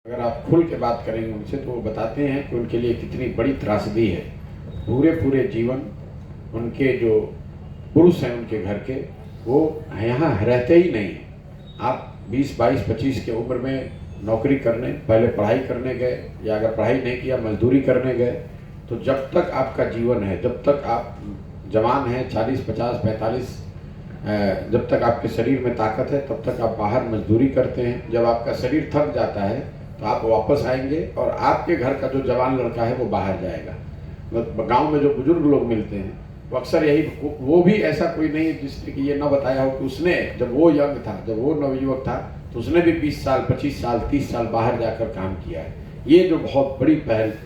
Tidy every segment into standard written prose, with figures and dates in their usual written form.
अगर आप खुल के बात करेंगे उनसे तो वो बताते हैं कि उनके लिए कितनी बड़ी त्रासदी है। पूरे पूरे जीवन उनके जो पुरुष हैं उनके घर के, वो यहाँ रहते ही नहीं हैं। आप 20, 22, 25 की उम्र में नौकरी करने, पहले पढ़ाई करने गए, या अगर पढ़ाई नहीं किया मजदूरी करने गए, तो जब तक आपका जीवन है, जब तक आप जवान हैं, 40, 50, 45, जब तक आपके शरीर में ताकत है तब तक आप बाहर मजदूरी करते हैं। जब आपका शरीर थक जाता है तो आप वापस आएंगे और आपके घर का जो जवान लड़का है वो बाहर जाएगा। गांव में जो बुजुर्ग लोग मिलते हैं वो अक्सर यही, वो भी ऐसा कोई नहीं जिसने कि ये न बताया हो कि उसने जब वो यंग था, जब वो नवयुवक था, तो उसने भी 20 साल, 25 साल, 30 साल बाहर जाकर काम किया है। ये जो बहुत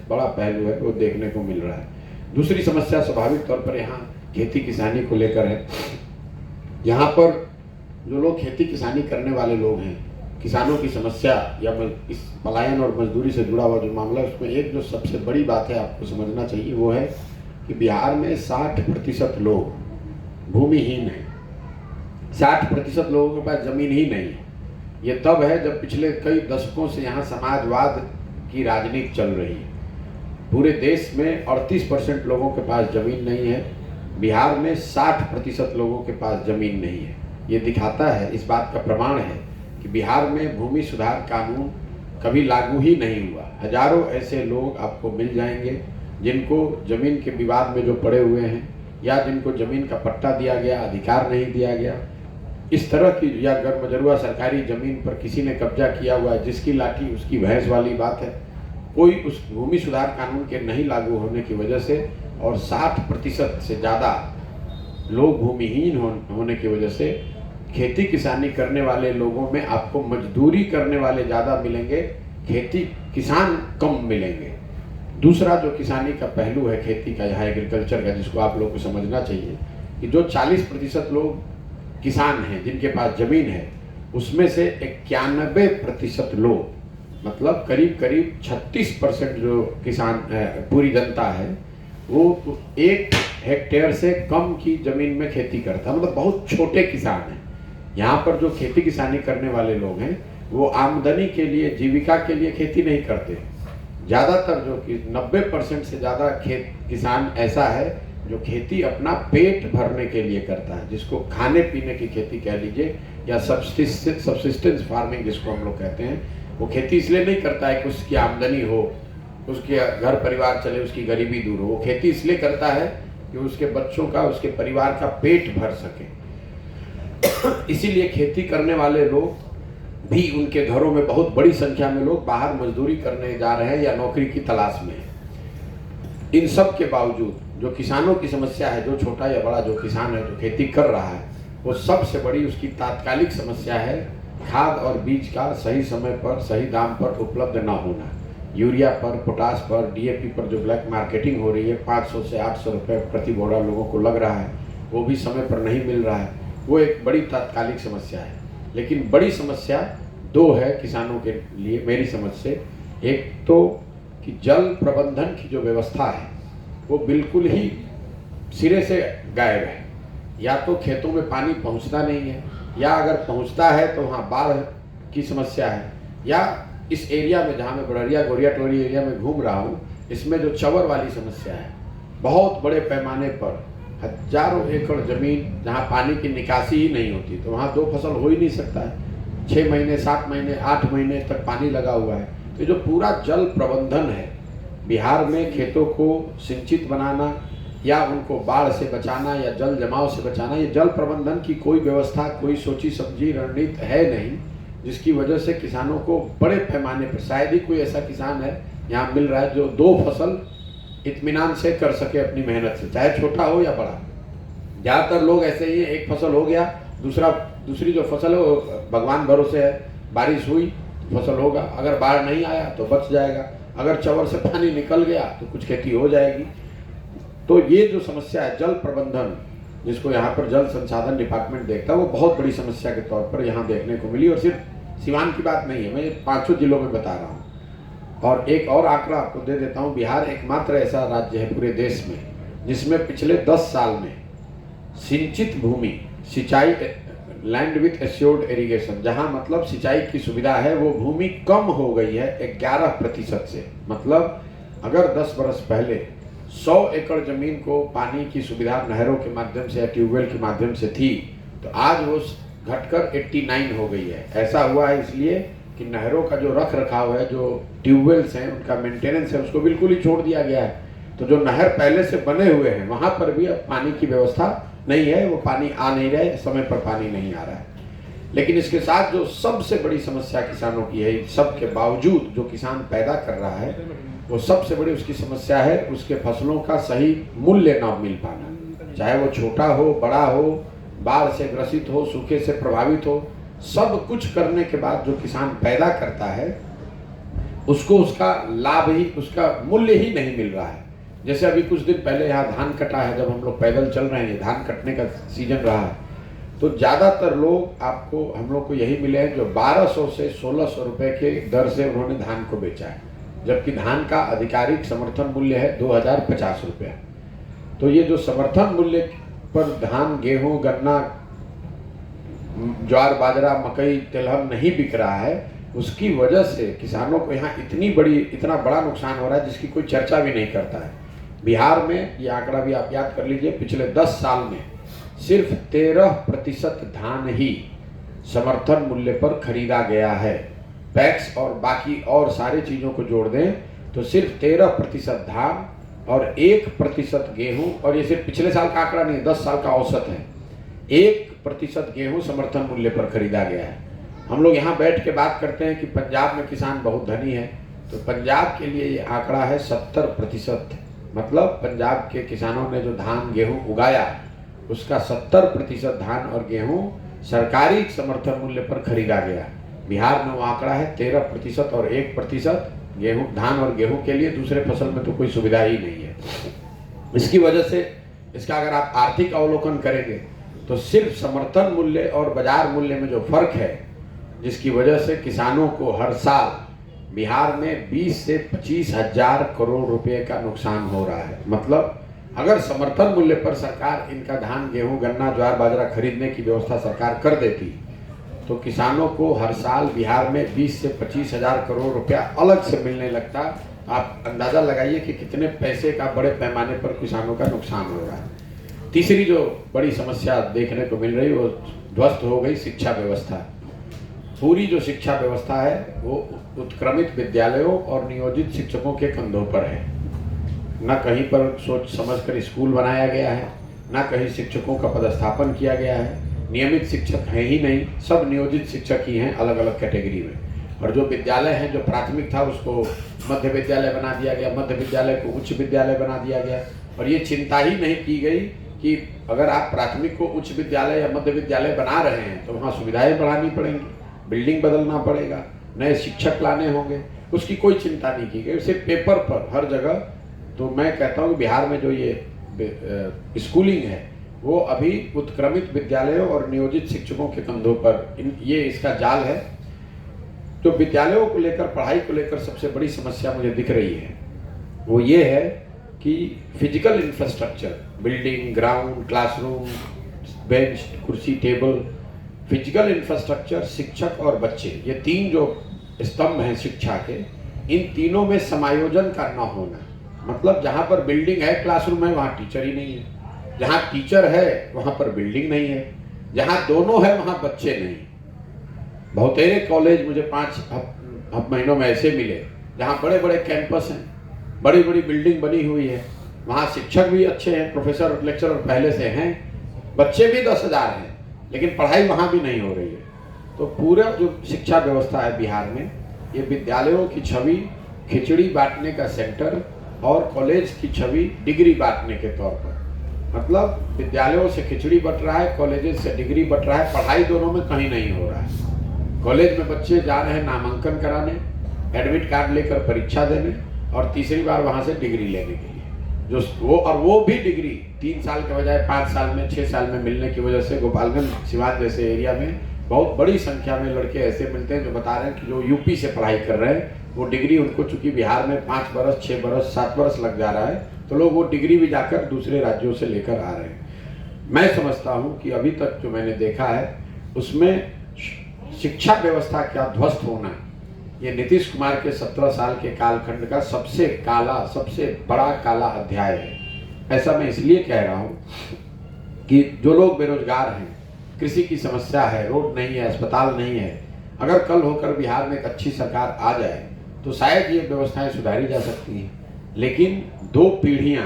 बड़ा पहलू है वो देखने को मिल रहा है। दूसरी समस्या स्वाभाविक तौर पर यहाँ खेती किसानी को लेकर है। यहाँ पर जो लोग खेती किसानी करने वाले लोग हैं, किसानों की समस्या या इस पलायन और मजदूरी से जुड़ा हुआ जो मामला है, उसमें एक जो सबसे बड़ी बात है आपको समझना चाहिए वो है कि बिहार में 60% लोग भूमिहीन हैं। 60% लोगों के पास जमीन ही नहीं है। ये तब है जब पिछले कई दशकों से यहाँ समाजवाद की राजनीति चल रही है। पूरे देश में 38% लोगों के पास जमीन नहीं है, बिहार में 60% लोगों के पास जमीन नहीं है। ये दिखाता है, इस बात का प्रमाण है कि बिहार में भूमि सुधार कानून कभी लागू ही नहीं हुआ। हजारों ऐसे लोग आपको मिल जाएंगे जिनको जमीन के विवाद में जो पड़े हुए हैं, या जिनको जमीन का पट्टा दिया गया, अधिकार नहीं दिया गया, इस तरह की, या गरमजरुआ सरकारी जमीन पर किसी ने कब्जा किया हुआ है, जिसकी लाठी उसकी भैंस वाली बात है। कोई उस भूमि सुधार कानून के नहीं लागू होने की वजह से और 60% से ज़्यादा लोग भूमिहीन होने की वजह से खेती किसानी करने वाले लोगों में आपको मजदूरी करने वाले ज़्यादा मिलेंगे, खेती किसान कम मिलेंगे। दूसरा जो किसानी का पहलू है खेती का, यहाँ एग्रीकल्चर का, जिसको आप लोग को समझना चाहिए कि जो 40% लोग किसान हैं जिनके पास ज़मीन है, उसमें से 91% लोग, मतलब करीब करीब 36% जो किसान पूरी जनता है, वो 1 हेक्टेयर से कम की ज़मीन में खेती करता है, मतलब बहुत छोटे किसान हैं। यहाँ पर जो खेती किसानी करने वाले लोग हैं वो आमदनी के लिए, जीविका के लिए खेती नहीं करते। ज़्यादातर जो कि 90% से ज़्यादा किसान ऐसा है जो खेती अपना पेट भरने के लिए करता है, जिसको खाने पीने की खेती कह लीजिए, या सब्सिस्टेंस फार्मिंग जिसको हम लोग कहते हैं। वो खेती इसलिए नहीं करता है कि उसकी आमदनी हो, उसके घर परिवार चले, उसकी गरीबी दूर हो। वो खेती इसलिए करता है कि उसके बच्चों का, उसके परिवार का पेट भर सके। इसीलिए खेती करने वाले लोग भी, उनके घरों में बहुत बड़ी संख्या में लोग बाहर मजदूरी करने जा रहे हैं या नौकरी की तलाश में हैं। इन सब के बावजूद जो किसानों की समस्या है, जो छोटा या बड़ा जो किसान है जो खेती कर रहा है, वो सबसे बड़ी उसकी तात्कालिक समस्या है खाद और बीज का सही समय पर, सही दाम पर उपलब्ध ना होना। यूरिया पर, पोटास पर, डीएपी पर जो ब्लैक मार्केटिंग हो रही है, 500 से 800 रुपये प्रति बोरा लोगों को लग रहा है, वो भी समय पर नहीं मिल रहा है। वो एक बड़ी तात्कालिक समस्या है। लेकिन बड़ी समस्या 2 है किसानों के लिए मेरी समझ से। एक तो कि जल प्रबंधन की जो व्यवस्था है वो बिल्कुल ही सिरे से गायब है। या तो खेतों में पानी पहुंचता नहीं है, या अगर पहुंचता है तो वहाँ बाढ़ की समस्या है, या इस एरिया में जहाँ मैं बड़रिया गोरिया टोरी एरिया में घूम रहा हूँ, इसमें जो चवर वाली समस्या है, बहुत बड़े पैमाने पर हजारों एकड़ ज़मीन जहाँ पानी की निकासी ही नहीं होती, तो वहाँ 2 फसल हो ही नहीं सकता है। 6 महीने, 7 महीने, 8 महीने तक पानी लगा हुआ है। तो जो पूरा जल प्रबंधन है बिहार में, खेतों को सिंचित बनाना या उनको बाढ़ से बचाना या जल जमाव से बचाना, ये जल प्रबंधन की कोई व्यवस्था, कोई सोची समझी रणनीति है नहीं, जिसकी वजह से किसानों को बड़े पैमाने पर, शायद ही कोई ऐसा किसान है यहाँ मिल रहा है जो 2 फसल इत्मीनान से कर सके अपनी मेहनत से, चाहे छोटा हो या बड़ा। ज़्यादातर लोग ऐसे ही हैं, 1 फसल हो गया, दूसरी जो फसल है वो भगवान भरोसे है, बारिश हुई तो फसल होगा, अगर बाढ़ नहीं आया तो बच जाएगा, अगर चवर से पानी निकल गया तो कुछ खेती हो जाएगी। तो ये जो समस्या है जल प्रबंधन, जिसको यहाँ पर जल संसाधन डिपार्टमेंट देखता है, वो बहुत बड़ी समस्या के तौर पर यहाँ देखने को मिली। और सिर्फ सिवान की बात नहीं है, मैं 5 जिलों में बता रहा हूँ। और एक और आंकड़ा आपको दे देता हूँ, बिहार एकमात्र ऐसा राज्य है पूरे देश में जिसमें पिछले 10 साल में सिंचित भूमि, सिंचाई लैंड विथ एश्योर्ड इरिगेशन, जहाँ मतलब सिंचाई की सुविधा है वो भूमि कम हो गई है 11% से। मतलब अगर 10 बरस पहले 100 एकड़ जमीन को पानी की सुविधा नहरों के माध्यम से या ट्यूबवेल के माध्यम से थी, तो आज वो घटकर 89 हो गई है। ऐसा हुआ है इसलिए कि नहरों का जो रख रखाव है, जो ट्यूबवेल्स हैं उनका मेंटेनेंस है, उसको बिल्कुल ही छोड़ दिया गया है। तो जो नहर पहले से बने हुए हैं वहाँ पर भी अब पानी की व्यवस्था नहीं है, वो पानी आ नहीं रहा है, समय पर पानी नहीं आ रहा है। लेकिन इसके साथ जो सबसे बड़ी समस्या किसानों की है, सब के बावजूद जो किसान पैदा कर रहा है, वो सबसे बड़ी उसकी समस्या है उसके फसलों का सही मूल्य ना मिल पाना। चाहे वो छोटा हो, बड़ा हो, बाढ़ से ग्रसित हो, सूखे से प्रभावित हो, सब कुछ करने के बाद जो किसान पैदा करता है उसको उसका लाभ ही, उसका मूल्य ही नहीं मिल रहा है। जैसे अभी कुछ दिन पहले यहाँ धान कटा है, जब हम लोग पैदल चल रहे हैं, धान कटने का सीजन रहा है, तो ज़्यादातर लोग आपको, हम लोग को यही मिले हैं जो 1200 से 1600 रुपये के दर से उन्होंने धान को बेचा है, जबकि धान का आधिकारिक समर्थन मूल्य है 2050 रुपया। तो ये जो समर्थन मूल्य पर धान, गेहूँ, गन्ना, ज्वार, बाजरा, मकई, तिलहन नहीं बिक रहा है, उसकी वजह से किसानों को यहाँ इतना बड़ा नुकसान हो रहा है जिसकी कोई चर्चा भी नहीं करता है। बिहार में ये आंकड़ा भी आप याद कर लीजिए, पिछले 10 साल में सिर्फ 13% धान ही समर्थन मूल्य पर खरीदा गया है। पैक्स और बाकी और सारी चीज़ों को जोड़ दें तो सिर्फ 13% धान और 1% गेहूं, और ये सिर्फ पिछले साल का आंकड़ा नहीं, 10 साल का औसत है। 1% गेहूं समर्थन मूल्य पर खरीदा गया है। हम लोग यहाँ बैठ के बात करते हैं कि पंजाब में किसान बहुत धनी है, तो पंजाब के लिए ये आंकड़ा है 70%। मतलब पंजाब के किसानों ने जो धान, गेहूं उगाया उसका 70% धान और गेहूं सरकारी समर्थन मूल्य पर खरीदा गया। बिहार में वो आंकड़ा है 13% और 1% गेहूं, धान और गेहूं के लिए। दूसरे फसल में तो कोई सुविधा ही नहीं है। इसकी वजह से इसका अगर आप आर्थिक अवलोकन करेंगे तो सिर्फ समर्थन मूल्य और बाजार मूल्य में जो फर्क है, जिसकी वजह से किसानों को हर साल बिहार में 20 से 25 हजार करोड़ रुपए का नुकसान हो रहा है। मतलब अगर समर्थन मूल्य पर सरकार इनका धान, गेहूं, गन्ना, ज्वार, बाजरा खरीदने की व्यवस्था सरकार कर देती तो किसानों को हर साल बिहार में 20 से 25 हजार करोड़ रुपया अलग से मिलने लगता। आप अंदाज़ा लगाइए कि कितने पैसे का बड़े पैमाने पर किसानों का नुकसान हो रहा है। तीसरी जो बड़ी समस्या देखने को मिल रही वो ध्वस्त हो गई शिक्षा व्यवस्था। पूरी जो शिक्षा व्यवस्था है वो उत्क्रमित विद्यालयों और नियोजित शिक्षकों के कंधों पर है। न कहीं पर सोच समझकर स्कूल बनाया गया है, न कहीं शिक्षकों का पदस्थापन किया गया है। नियमित शिक्षक हैं ही नहीं, सब नियोजित शिक्षक ही हैं अलग अलग कैटेगरी में। और जो विद्यालय हैं, जो प्राथमिक था उसको मध्य विद्यालय बना दिया गया, मध्य विद्यालय को उच्च विद्यालय बना दिया गया। और ये चिंता ही नहीं की गई कि अगर आप प्राथमिक को उच्च विद्यालय या मध्य विद्यालय बना रहे हैं तो वहाँ सुविधाएं बढ़ानी पड़ेंगी, बिल्डिंग बदलना पड़ेगा, नए शिक्षक लाने होंगे, उसकी कोई चिंता नहीं की गई। सिर्फ पेपर पर हर जगह। तो मैं कहता हूँ बिहार में जो ये स्कूलिंग है वो अभी उत्क्रमित विद्यालयों और नियोजित शिक्षकों के कंधों पर ये इसका जाल है। तो विद्यालयों को लेकर, पढ़ाई को लेकर सबसे बड़ी समस्या मुझे दिख रही है वो ये है कि physical infrastructure, building, ground, classroom, bench, कुर्सी, टेबल, फिजिकल इंफ्रास्ट्रक्चर, शिक्षक और बच्चे, ये तीन जो स्तंभ हैं शिक्षा के, इन तीनों में समायोजन का न होना। मतलब जहाँ पर बिल्डिंग है, क्लासरूम है, वहाँ टीचर ही नहीं है। जहाँ टीचर है वहाँ पर बिल्डिंग नहीं है। जहाँ दोनों है वहाँ बच्चे नहीं। बहुतेरे कॉलेज मुझे 5 महीनों में ऐसे मिले जहाँ बड़े बड़े कैंपस हैं, बड़ी बड़ी बिल्डिंग बनी हुई है, वहाँ शिक्षक भी अच्छे हैं, प्रोफेसर लेक्चरर पहले से हैं, बच्चे भी 10,000 हैं, लेकिन पढ़ाई वहाँ भी नहीं हो रही है। तो पूरा जो शिक्षा व्यवस्था है बिहार में, ये विद्यालयों की छवि खिचड़ी बांटने का सेंटर और कॉलेज की छवि डिग्री बांटने के तौर पर। मतलब विद्यालयों से खिचड़ी बट रहा है, कॉलेज से डिग्री बट रहा है, पढ़ाई दोनों में कहीं नहीं हो रहा है। कॉलेज में बच्चे जा रहे हैं नामांकन कराने, एडमिट कार्ड लेकर परीक्षा देने और तीसरी बार वहाँ से डिग्री लेने के लिए, वो भी डिग्री 3 साल के बजाय 5 साल में, 6 साल में मिलने की वजह से गोपालगंज, सिवान जैसे एरिया में बहुत बड़ी संख्या में लड़के ऐसे मिलते हैं जो बता रहे हैं कि जो यूपी से पढ़ाई कर रहे हैं, वो डिग्री उनको चूंकि बिहार में 5 बरस, 6 बरस, 7 बरस लग जा रहा है, तो लोग वो डिग्री भी जाकर दूसरे राज्यों से लेकर आ रहे हैं। मैं समझता हूँ कि अभी तक जो मैंने देखा है उसमें शिक्षा व्यवस्था का ध्वस्त होना, ये नीतीश कुमार के 17 साल के कालखंड का सबसे बड़ा काला अध्याय है। ऐसा मैं इसलिए कह रहा हूँ कि जो लोग बेरोजगार हैं, कृषि की समस्या है, रोड नहीं है, अस्पताल नहीं है, अगर कल होकर बिहार में एक अच्छी सरकार आ जाए तो शायद ये व्यवस्थाएं सुधारी जा सकती हैं। लेकिन 2 पीढ़ियां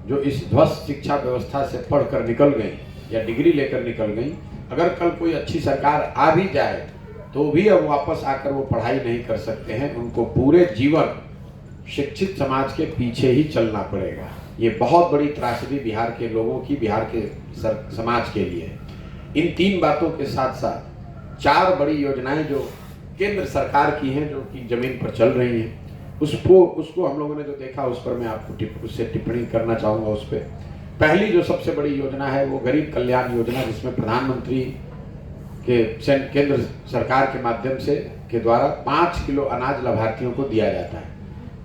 जो इस ध्वस्त शिक्षा व्यवस्था से पढ़कर निकल गई या डिग्री लेकर निकल गई, अगर कल कोई अच्छी सरकार आ भी जाए तो भी अब वापस आकर वो पढ़ाई नहीं कर सकते हैं। उनको पूरे जीवन शिक्षित समाज के पीछे ही चलना पड़ेगा। ये बहुत बड़ी त्रासदी बिहार के लोगों की, बिहार के समाज के लिए है। इन 3 बातों के साथ साथ 4 बड़ी योजनाएं जो केंद्र सरकार की हैं, जो कि जमीन पर चल रही हैं, उसको हम लोगों ने जो देखा उस पर मैं आपको उससे टिप्पणी करना चाहूँगा। उस पर पहली जो सबसे बड़ी योजना है वो गरीब कल्याण योजना, जिसमें प्रधानमंत्री के केंद्र सरकार के माध्यम से के द्वारा 5 किलो अनाज लाभार्थियों को दिया जाता है।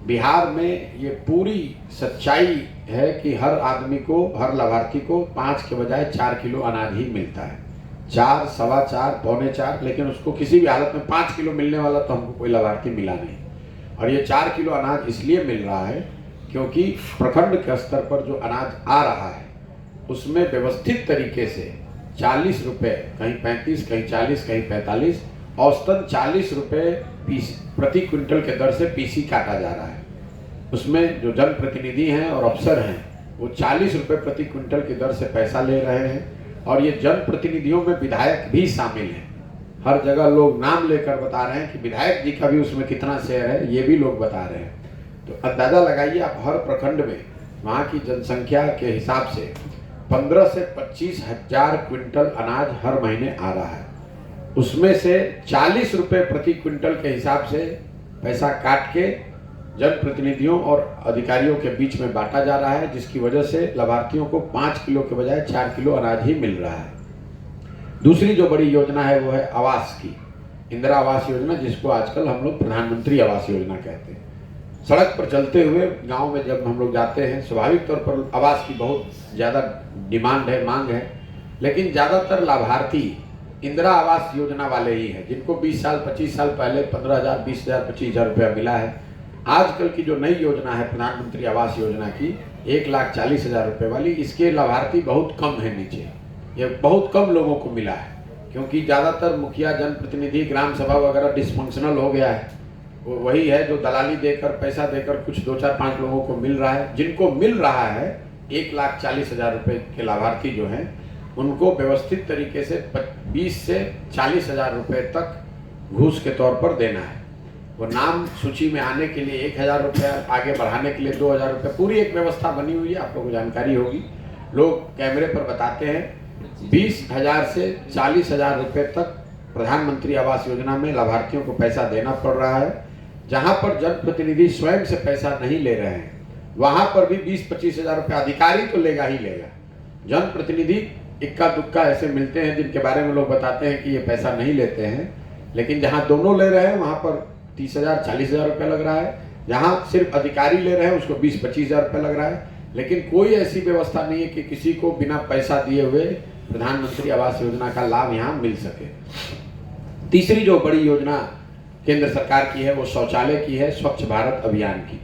बिहार में ये पूरी सच्चाई है कि हर आदमी को, हर लाभार्थी को 5 के बजाय 4 किलो अनाज ही मिलता है। 4, सवा 4, पौने 4, लेकिन उसको किसी भी हालत में 5 किलो मिलने वाला तो हमको कोई लाभार्थी मिला नहीं। और ये 4 किलो अनाज इसलिए मिल रहा है क्योंकि प्रखंड के स्तर पर जो अनाज आ रहा है उसमें व्यवस्थित तरीके से 40 रुपये, कहीं 35, कहीं 40, कहीं 45, औसतन 40 रुपये प्रति क्विंटल के दर से पीसी काटा जा रहा है। उसमें जो जनप्रतिनिधि हैं और अफसर हैं वो 40 रुपये प्रति क्विंटल की दर से पैसा ले रहे हैं। और ये जनप्रतिनिधियों में विधायक भी शामिल हैं। हर जगह लोग नाम लेकर बता रहे हैं कि विधायक जी का भी उसमें कितना शेयर है, ये भी लोग बता रहे हैं। तो अंदाज़ा लगाइए आप, हर प्रखंड में वहाँ की जनसंख्या के हिसाब से 15 से 25 हजार क्विंटल अनाज हर महीने आ रहा है। उसमें से 40 रुपये प्रति क्विंटल के हिसाब से पैसा काट के जनप्रतिनिधियों और अधिकारियों के बीच में बांटा जा रहा है, जिसकी वजह से लाभार्थियों को 5 किलो के बजाय 4 किलो अनाज ही मिल रहा है। दूसरी जो बड़ी योजना है वो है आवास की, इंदिरा आवास योजना, जिसको आजकल हम लोग प्रधानमंत्री आवास योजना कहते हैं। सड़क पर चलते हुए गांव में जब हम लोग जाते हैं, स्वाभाविक तौर पर आवास की बहुत ज़्यादा डिमांड है, मांग है, लेकिन ज़्यादातर लाभार्थी इंदिरा आवास योजना वाले ही हैं, जिनको 20 साल 25 साल पहले 15,000, 20,000, 25,000 रुपया मिला है। आजकल की जो नई योजना है प्रधानमंत्री आवास योजना की 1,40,000 रुपये वाली, इसके लाभार्थी बहुत कम है नीचे, ये बहुत कम लोगों को मिला है, क्योंकि ज़्यादातर मुखिया, जनप्रतिनिधि, ग्राम सभा वगैरह डिस्फंक्शनल हो गया है। वो वही है जो दलाली देकर, पैसा देकर कुछ 2, 4, 5 लोगों को मिल रहा है। जिनको मिल रहा है 1,40,000 रुपये के लाभार्थी जो हैं, उनको व्यवस्थित तरीके से 20 से 40,000 रुपये तक घूस के तौर पर देना है। वो नाम सूची में आने के लिए 1,000 रुपया, आगे बढ़ाने के लिए 2,000 रुपये, पूरी एक व्यवस्था बनी हुई है, आप लोगों को जानकारी होगी। लोग कैमरे पर बताते हैं 20,000 से 40,000 रुपये तक प्रधानमंत्री आवास योजना में लाभार्थियों को पैसा देना पड़ रहा है। जहां पर जनप्रतिनिधि स्वयं से पैसा नहीं ले रहे हैं, वहां पर भी 20-25 हजार रुपये अधिकारी तो लेगा ही लेगा। जनप्रतिनिधि इक्का दुक्का ऐसे मिलते हैं जिनके बारे में लोग बताते हैं कि ये पैसा नहीं लेते हैं, लेकिन जहां दोनों ले रहे हैं वहां पर 30,000, 40,000 रुपये लग रहा है। जहां सिर्फ अधिकारी ले रहे हैं उसको 20-25 हजार रुपये लग रहा है। लेकिन कोई ऐसी व्यवस्था नहीं है कि किसी को बिना पैसा दिए हुए प्रधानमंत्री आवास योजना का लाभ यहाँ मिल सके। तीसरी जो बड़ी योजना केंद्र सरकार की है वो शौचालय की है, स्वच्छ भारत अभियान की।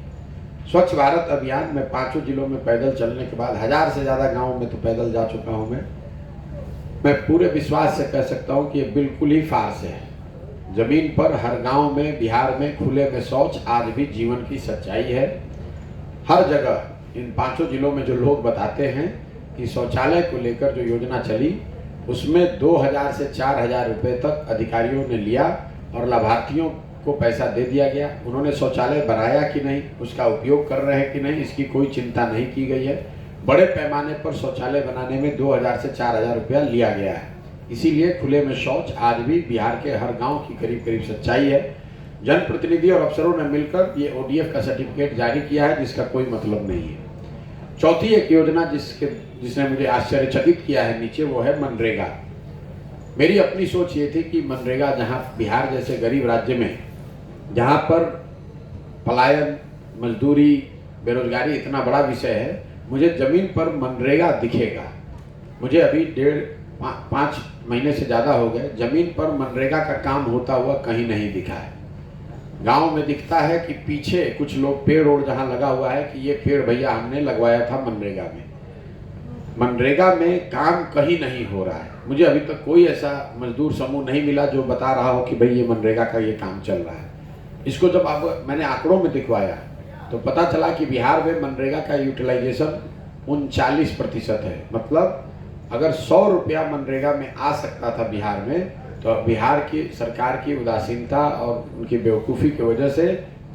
स्वच्छ भारत अभियान में 5 जिलों में पैदल चलने के बाद 1000 से ज़्यादा गाँव में तो पैदल जा चुका हूँ मैं पूरे विश्वास से कह सकता हूँ कि ये बिल्कुल ही फार्स है। जमीन पर हर गांव में, बिहार में खुले में शौच आज भी जीवन की सच्चाई है। हर जगह इन 5 जिलों में जो लोग बताते हैं कि शौचालय को लेकर जो योजना चली उसमें 2,000 से 4,000 रुपये तक अधिकारियों ने लिया और लाभार्थियों को पैसा दे दिया गया। उन्होंने शौचालय बनाया कि नहीं, उसका उपयोग कर रहे हैं कि नहीं, इसकी कोई चिंता नहीं की गई है। बड़े पैमाने पर शौचालय बनाने में 2,000 से 4,000 रुपया लिया गया है। इसीलिए खुले में शौच आज भी बिहार के हर गांव की करीब करीब सच्चाई है। जनप्रतिनिधि और अफसरों ने मिलकर ये ODF का सर्टिफिकेट जारी किया है, जिसका कोई मतलब नहीं है। चौथी एक योजना जिसने मुझे आश्चर्यचकित किया है नीचे, वो है मनरेगा। मेरी अपनी सोच ये थी कि मनरेगा, जहाँ बिहार जैसे गरीब राज्य में जहाँ पर पलायन, मजदूरी, बेरोजगारी इतना बड़ा विषय है, मुझे ज़मीन पर मनरेगा दिखेगा। मुझे अभी 5 महीने से ज़्यादा हो गए, ज़मीन पर मनरेगा का काम होता हुआ कहीं नहीं दिखा है। गांव में दिखता है कि पीछे कुछ लोग पेड़ ओड़ जहाँ लगा हुआ है कि ये पेड़ भैया हमने लगवाया था मनरेगा में। मनरेगा में काम कहीं नहीं हो रहा है। मुझे अभी तक कोई ऐसा मजदूर समूह नहीं मिला जो बता रहा हो कि भाई ये मनरेगा का ये काम चल रहा है। इसको जब अब मैंने आंकड़ों में दिखवाया तो पता चला कि बिहार में मनरेगा का यूटिलाइजेशन 39% है। मतलब अगर 100 रुपया मनरेगा में आ सकता था बिहार में, तो बिहार की सरकार की उदासीनता और उनकी बेवकूफ़ी की वजह से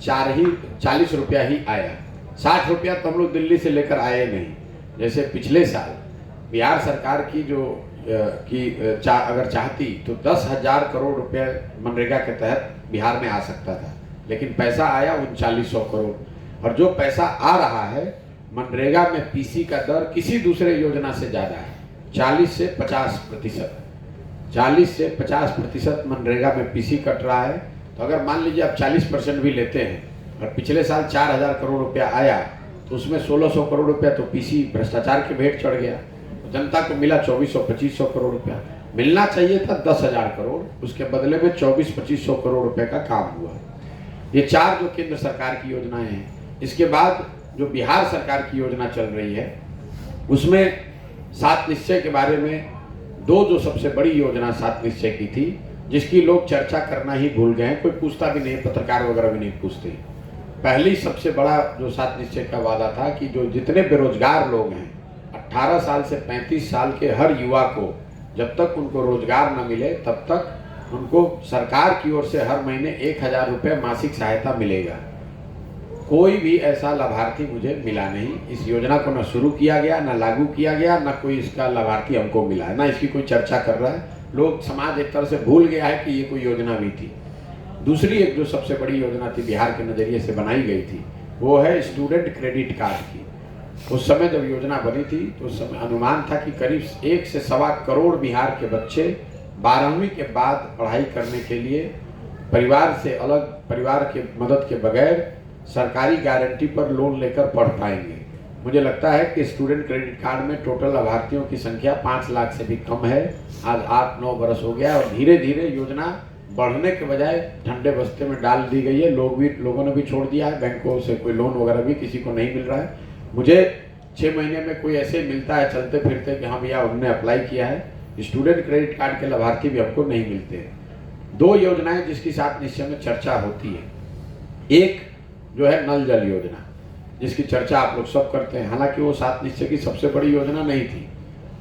40 रुपया ही आया। 60 रुपया तो हम लोग दिल्ली से लेकर आए नहीं। जैसे पिछले साल बिहार सरकार की अगर चाहती तो 10,000 करोड़ रुपये मनरेगा के तहत बिहार में आ सकता था, लेकिन पैसा आया 3900 करोड़। और जो पैसा आ रहा है मनरेगा में पीसी का दर किसी दूसरे योजना से ज़्यादा है, 40 से 50%। 40 से 50% मनरेगा में पीसी कट रहा है। तो अगर मान लीजिए आप 40% भी लेते हैं और पिछले साल 4,000 करोड़ रुपया आया तो उसमें 1,600 करोड़ रुपया तो पीसी भ्रष्टाचार के भेंट चढ़ गया। तो जनता को मिला 2,400-2,500 करोड़ रुपया। मिलना चाहिए था 10,000 करोड़, उसके बदले में 2,400-2,500 करोड़ रुपए का काम हुआ। ये 4 जो केंद्र सरकार की योजनाएं हैं। इसके बाद जो बिहार सरकार की योजना चल रही है उसमें 7 निश्चय के बारे में 2 जो सबसे बड़ी योजना 7 निश्चय की थी, जिसकी लोग चर्चा करना ही भूल गए हैं। कोई पूछता भी नहीं, पत्रकार वगैरह भी नहीं पूछते। पहली सबसे बड़ा जो 7 निश्चय का वादा था कि जो जितने बेरोजगार लोग हैं 18 साल से 35 साल के हर युवा को जब तक उनको रोजगार न मिले तब तक उनको सरकार की ओर से हर महीने 1,000 रुपये मासिक सहायता मिलेगा। कोई भी ऐसा लाभार्थी मुझे मिला नहीं। इस योजना को न शुरू किया गया, न लागू किया गया, न कोई इसका लाभार्थी हमको मिला है, न इसकी कोई चर्चा कर रहा है। लोग समाज एक तरह से भूल गया है कि ये कोई योजना भी थी। दूसरी एक जो सबसे बड़ी योजना थी बिहार के नज़रिए से बनाई गई थी वो है स्टूडेंट क्रेडिट कार्ड की। उस समय जब योजना बनी थी तो उस समय अनुमान था कि करीब 1 से 1.25 करोड़ बिहार के बच्चे 12वीं के बाद पढ़ाई करने के लिए परिवार से अलग, परिवार के मदद के बगैर सरकारी गारंटी पर लोन लेकर पढ़ पाएंगे। मुझे लगता है कि स्टूडेंट क्रेडिट कार्ड में टोटल लाभार्थियों की संख्या 5 लाख से भी कम है। आज 8-9 बरस हो गया और धीरे धीरे योजना बढ़ने के बजाय ठंडे बस्ते में डाल दी गई है। लोगों ने भी छोड़ दिया है, बैंकों से कोई लोन वगैरह भी किसी को नहीं मिल रहा है। मुझे 6 महीने में कोई ऐसे मिलता है चलते फिरते कि हाँ भैया उन्होंने अप्लाई किया है। स्टूडेंट क्रेडिट कार्ड के लाभार्थी भी हमको नहीं मिलते हैं। 2 योजनाएं जिसकी 7 निश्चय में चर्चा होती है। एक जो है नल जल योजना, जिसकी चर्चा आप लोग सब करते हैं। हालांकि वो 7 निश्चय की सबसे बड़ी योजना नहीं थी।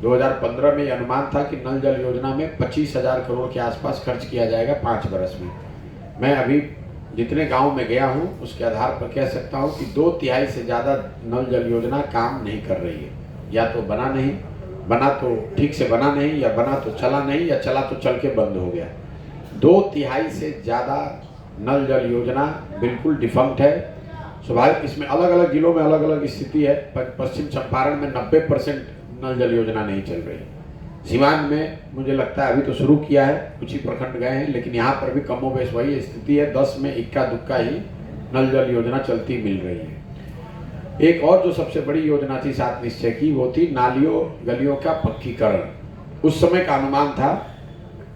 2015 में यह अनुमान था कि नल जल योजना में 25,000 करोड़ के आसपास खर्च किया जाएगा 5 बरस में। मैं अभी जितने गांव में गया हूं उसके आधार पर कह सकता हूं कि 2/3 से ज़्यादा नल जल योजना काम नहीं कर रही है। या तो बना तो ठीक से बना नहीं, या बना तो चला नहीं, या चला तो चल के बंद हो गया। 2/3 से ज़्यादा नल जल योजना बिल्कुल डिफंक्ट है। स्वाभाविक इसमें अलग अलग जिलों में अलग अलग स्थिति है। पश्चिम चंपारण में 90% नल जल योजना नहीं चल रही। सिवान में मुझे लगता है अभी तो शुरू किया है, कुछ ही प्रखंड गए हैं, लेकिन यहाँ पर भी कमोबेश वही स्थिति है। 10 में इक्का दुक्का ही नल जल योजना चलती मिल रही है। एक और जो सबसे बड़ी योजना थी 7 निश्चय की वो थी नालियों गलियों का पक्कीकरण। उस समय का अनुमान था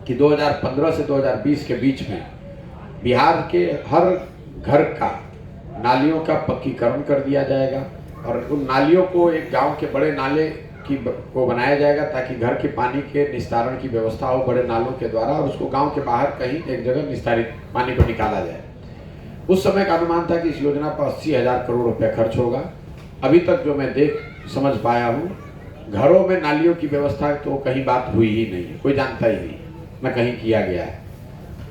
कि 2015 से 2020 के बीच में बिहार के हर घर का नालियों का पक्कीकरण कर दिया जाएगा और उन नालियों को एक गांव के बड़े नाले को बनाया जाएगा ताकि घर के पानी के निस्तारण की व्यवस्था हो बड़े नालों के द्वारा, और उसको गांव के बाहर कहीं एक जगह निस्तारित पानी को निकाला जाए। उस समय का अनुमान था कि इस योजना पर 80,000 करोड़ रुपया खर्च होगा। अभी तक जो मैं समझ पाया हूँ, घरों में नालियों की व्यवस्था तो कहीं बात हुई ही नहीं है, कोई जानता ही नहीं, न कहीं किया गया है।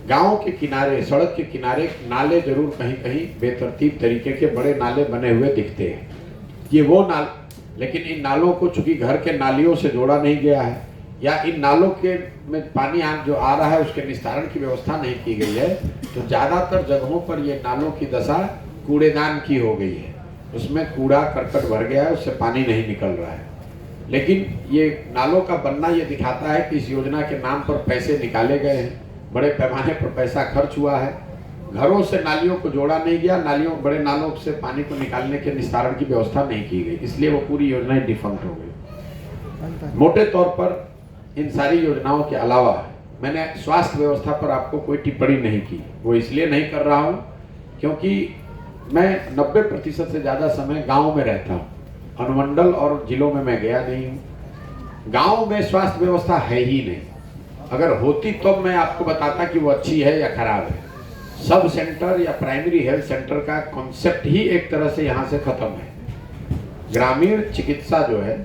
गाँव के किनारे, सड़क के किनारे नाले जरूर कहीं कहीं बेतरतीब तरीके के बड़े नाले बने हुए दिखते हैं। ये वो लेकिन इन नालों को चूंकि घर के नालियों से जोड़ा नहीं गया है, या इन नालों के में पानी जो आ रहा है उसके निस्तारण की व्यवस्था नहीं की गई है, तो ज़्यादातर जगहों पर ये नालों की दशा कूड़ेदान की हो गई है। उसमें कूड़ा करकट भर गया है, उससे पानी नहीं निकल रहा है। लेकिन ये नालों का बनना ये दिखाता है कि इस योजना के नाम पर पैसे निकाले गए हैं, बड़े पैमाने पर पैसा खर्च हुआ है। घरों से नालियों को जोड़ा नहीं गया, बड़े नालों से पानी को निकालने के निस्तारण की व्यवस्था नहीं की गई, इसलिए वो पूरी योजना डिफंक्ट हो गई। मोटे तौर पर इन सारी योजनाओं के अलावा मैंने स्वास्थ्य व्यवस्था पर आपको कोई टिप्पणी नहीं की। वो इसलिए नहीं कर रहा हूँ क्योंकि मैं 90% से ज़्यादा समय गांव में रहता हूँ, अनुमंडल और जिलों में मैं गया नहीं हूँ। गांव में स्वास्थ्य व्यवस्था है ही नहीं। अगर होती तो मैं आपको बताता कि वो अच्छी है या खराब है। सब सेंटर या प्राइमरी हेल्थ सेंटर का कॉन्सेप्ट ही एक तरह से यहाँ से खत्म है। ग्रामीण चिकित्सा जो है,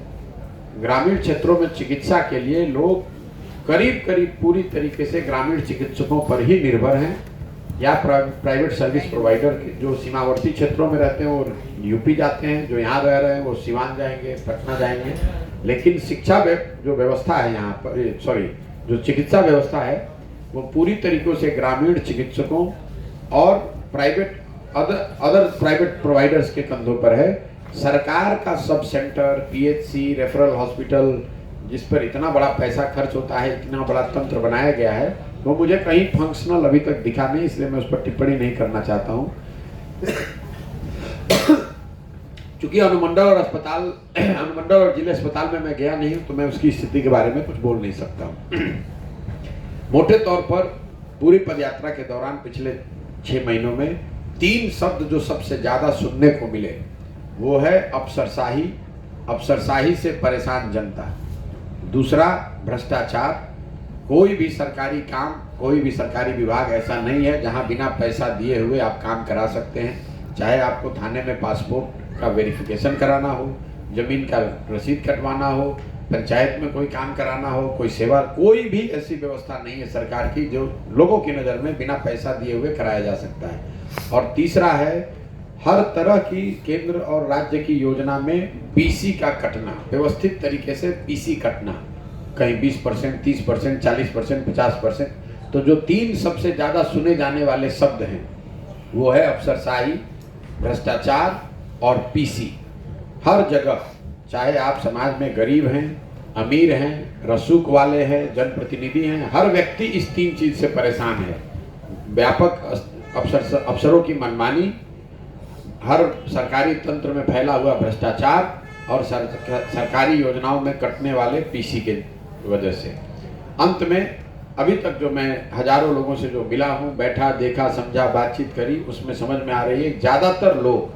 ग्रामीण क्षेत्रों में चिकित्सा के लिए लोग करीब करीब पूरी तरीके से ग्रामीण चिकित्सकों पर ही निर्भर हैं, या प्राइवेट सर्विस प्रोवाइडर जो सीमावर्ती क्षेत्रों में रहते हैं वो यूपी जाते हैं, जो यहाँ रह रहे हैं वो सिवान जाएंगे, पटना जाएंगे। लेकिन शिक्षा जो व्यवस्था है यहाँ पर, जो चिकित्सा व्यवस्था है वो पूरी तरीकों से ग्रामीण चिकित्सकों और अदर प्राइवेट प्रोवाइडर्स के कंधों पर है। सरकार का sub centre, PHC, referral hospital, जिस पर इतना बड़ा पैसा खर्च होता है, इतना बड़ा तंत्र बनाया गया है, वो मुझे कहीं फंक्शनल अभी तक दिखा नहीं, इसलिए मैं उस पर टिप्पणी नहीं करना चाहता हूँ। चूंकि अनुमंडल और जिला अस्पताल में मैं गया नहीं हूँ, तो मैं उसकी स्थिति के बारे में कुछ बोल नहीं सकता हूँ। मोटे तौर पर पूरी पदयात्रा के दौरान पिछले 6 महीनों में 3 शब्द जो सबसे ज्यादा सुनने को मिले वो है अफसरशाही, अफसरशाही से परेशान जनता। दूसरा भ्रष्टाचार। कोई भी सरकारी काम, कोई भी सरकारी विभाग ऐसा नहीं है जहां बिना पैसा दिए हुए आप काम करा सकते हैं। चाहे आपको थाने में पासपोर्ट का वेरिफिकेशन कराना हो, जमीन का रसीद कटवाना हो, पंचायत में कोई काम कराना हो, कोई सेवा, कोई भी ऐसी व्यवस्था नहीं है सरकार की जो लोगों की नज़र में बिना पैसा दिए हुए कराया जा सकता है। और तीसरा है हर तरह की केंद्र और राज्य की योजना में पीसी का कटना, व्यवस्थित तरीके से पीसी कटना, कहीं 20%, 30%, 40%, 50%। तो जो 3 सबसे ज़्यादा सुने जाने वाले शब्द हैं वो है अफसरशाही, भ्रष्टाचार और पीसी। हर जगह, चाहे आप समाज में गरीब हैं, अमीर हैं, रसूख वाले हैं, जनप्रतिनिधि हैं, हर व्यक्ति इस 3 चीज़ से परेशान है। व्यापक अफसरों की मनमानी, हर सरकारी तंत्र में फैला हुआ भ्रष्टाचार और सरकारी योजनाओं में कटने वाले पीसी के वजह से। अंत में अभी तक जो मैं हजारों लोगों से जो मिला हूँ, बैठा, देखा, समझा, बातचीत करी, उसमें समझ में आ रही है ज़्यादातर लोग,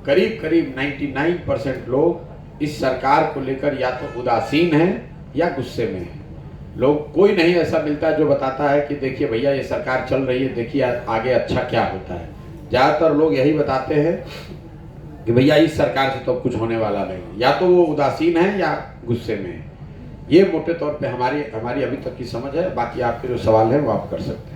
करीब करीब 99% लोग इस सरकार को लेकर या तो उदासीन हैं या गुस्से में हैं। लोग, कोई नहीं ऐसा मिलता जो बताता है कि देखिए भैया ये सरकार चल रही है, देखिए आगे अच्छा क्या होता है। ज़्यादातर लोग यही बताते हैं कि भैया इस सरकार से तो कुछ होने वाला नहीं, या तो वो उदासीन है या गुस्से में है। ये मोटे तौर पे हमारी अभी तक की समझ है। बाकी आपके जो सवाल है वो आप कर सकते हैं।